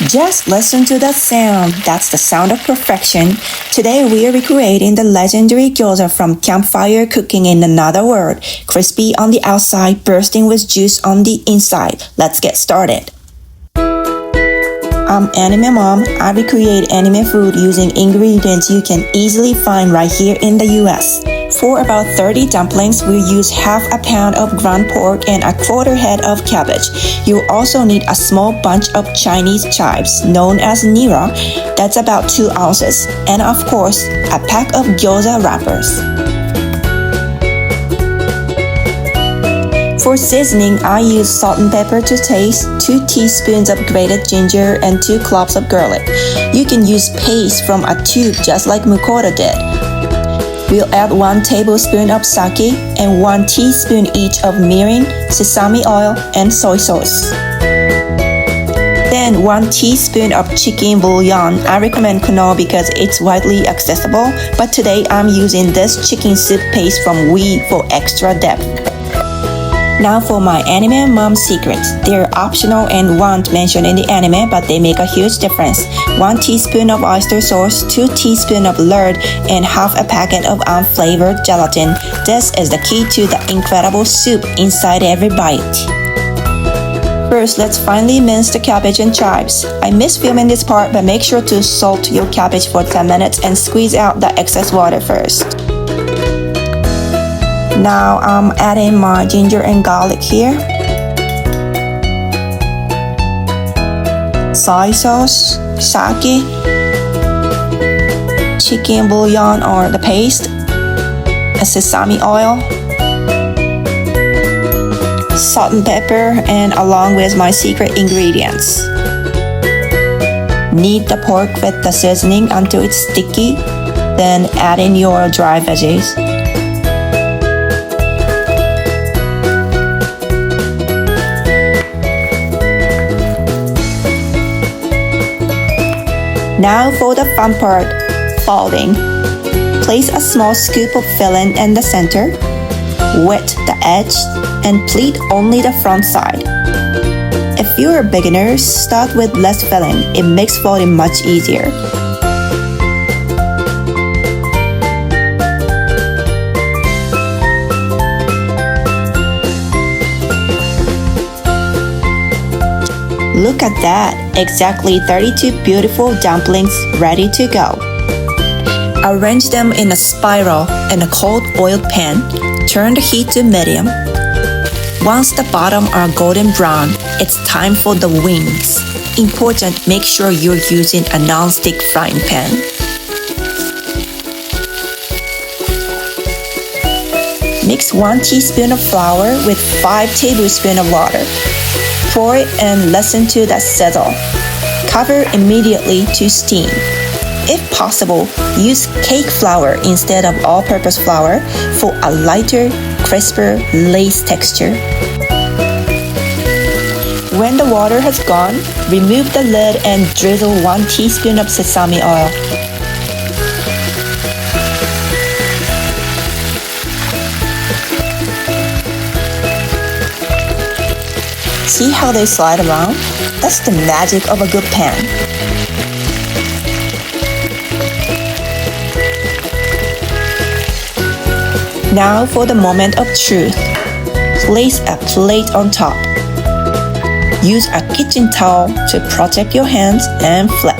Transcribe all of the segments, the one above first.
Just listen to that sound. That's the sound of perfection. Today we are recreating the legendary gyoza from Campfire, cooking in another world. Crispy on the outside, bursting with juice on the inside. Let's get started. I'm Anime Mom. I recreate anime food using ingredients you can easily find right here in the US. For about 30 dumplings, we use half a pound of ground pork and a quarter head of cabbage. You'll also need a small bunch of Chinese chives, known as Nira. That's about 2 ounces. And of course, a pack of Gyoza Wrappers. For seasoning, I use salt and pepper to taste, 2 teaspoons of grated ginger, and 2 cloves of garlic. You can use paste from a tube just like Mukoda did. We'll add 1 tablespoon of sake and 1 teaspoon each of mirin, sesame oil, and soy sauce. Then 1 teaspoon of chicken bouillon. I recommend Knorr because it's widely accessible, but today I'm using this chicken soup paste from Weee for extra depth. Now for my anime mom secrets. They're optional and weren't mentioned in the anime, but they make a huge difference. 1 teaspoon of oyster sauce, 2 teaspoons of lard, and half a packet of unflavored gelatin. This is the key to the incredible soup inside every bite. First, let's finely mince the cabbage and chives. I missed filming this part, but make sure to salt your cabbage for 10 minutes and squeeze out the excess water first. Now I'm adding my ginger and garlic here. Soy sauce, sake, chicken bouillon or the paste, and sesame oil, salt and pepper, and along with my secret ingredients. Knead the pork with the seasoning until it's sticky, then add in your dry veggies. Now for the fun part, folding. Place a small scoop of filling in the center, wet the edge, and pleat only the front side. If you're a beginner, start with less filling. It makes folding much easier. Look at that! Exactly 32 beautiful dumplings ready to go. Arrange them in a spiral in a cold oiled pan. Turn the heat to medium. Once the bottom are golden brown, it's time for the wings. Important, make sure you're using a non-stick frying pan. Mix 1 teaspoon of flour with 5 tablespoons of water. Pour it and listen to that sizzle. Cover immediately to steam. If possible, use cake flour instead of all-purpose flour for a lighter, crisper lace texture. When the water has gone, remove the lid and drizzle 1 teaspoon of sesame oil. See how they slide around? That's the magic of a good pan. Now for the moment of truth. Place a plate on top. Use a kitchen towel to protect your hands and flip.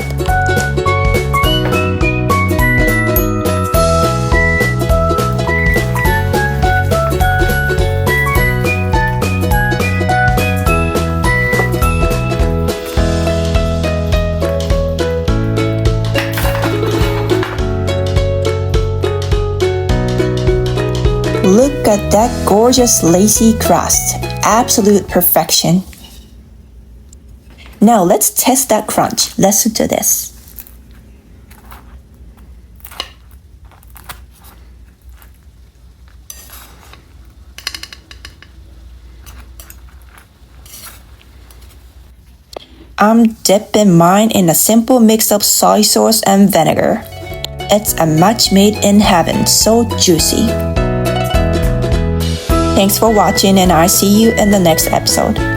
Look at that gorgeous lacy crust. Absolute perfection. Now let's test that crunch. Listen to this. I'm dipping mine in a simple mix of soy sauce and vinegar. It's a match made in heaven, so juicy. Thanks for watching, and I'll see you in the next episode.